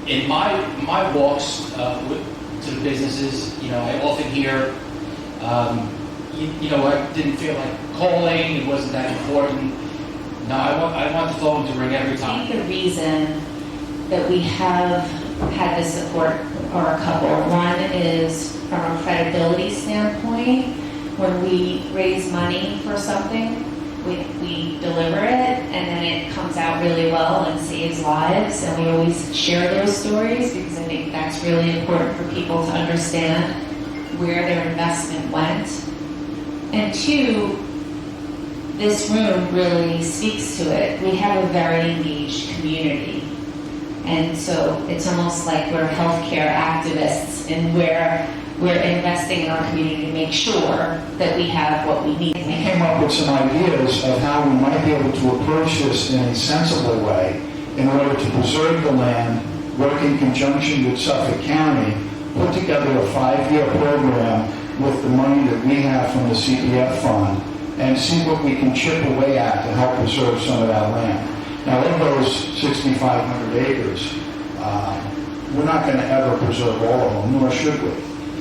in my walks to the businesses, I often hear, I didn't feel like calling. It wasn't that important. No, I want the phone to ring every time. I think the reason that we have had this support are a couple. One is from a credibility standpoint. When we raise money for something, we deliver it, and then it comes out really well and saves lives. And we always share those stories because I think that's really important for people to understand where their investment went. And two, this room really speaks to it. We have a very engaged community. And so it's almost like we're healthcare activists, and we're investing in our community to make sure that we have what we need. We came up with some ideas of how we might be able to approach this in a sensible way in order to preserve the land, work in conjunction with Suffolk County, put together a 5-year program with the money that we have from the CPF fund, and see what we can chip away at to help preserve some of that land. Now, of those 6,500 acres, we're not going to ever preserve all of them, nor should we.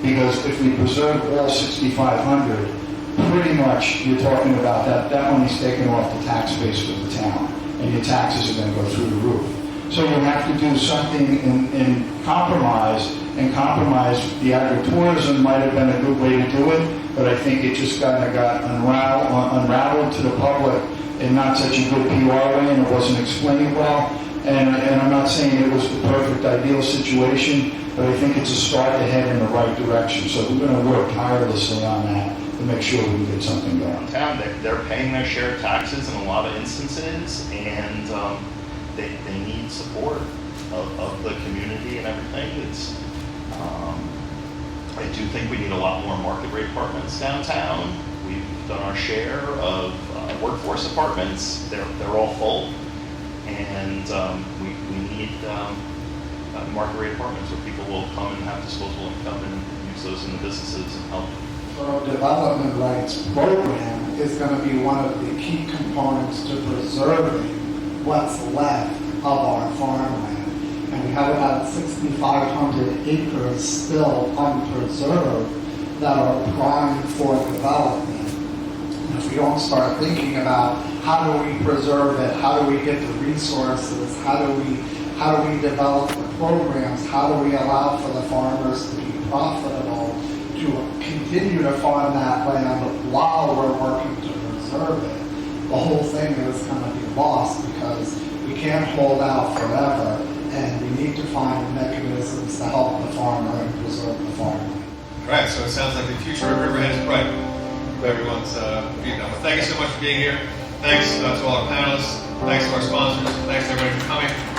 Because if we preserve all 6,500, pretty much you're talking about that money's taken off the tax base of the town, and your taxes are going to go through the roof. So you have to do something in compromise, and compromise. The agritourism might have been a good way to do it, but I think it just kind of got unraveled to the public in not such a good PR way, and it wasn't explained well. And I'm not saying it was the perfect, ideal situation, but I think it's a start to head in the right direction. So we're going to work tirelessly on that to make sure we can get something going. Town, they're paying their share of taxes in a lot of instances, and they need support of the community and everything. I do think we need a lot more market rate apartments downtown. We've done our share of workforce apartments. They're all full, and we need market rate apartments where people will come and have disposable income and use those in the businesses and help. So development rights program is going to be one of the key components to preserving what's left of our farmland. And we have about 6,500 acres still unpreserved that are primed for development. And if we don't start thinking about how do we preserve it, how do we get the resources, how do we develop the programs, how do we allow for the farmers to be profitable, to continue to farm that land while we're working to preserve it, the whole thing is going to be lost because we can't hold out forever, and we need to find mechanisms to help the farmer and preserve the farmland. Right, so it sounds like the future of Riverhead is bright. Everyone's being done. Well, thank you so much for being here. Thanks to all our panelists. Thanks to our sponsors. Thanks to everybody for coming.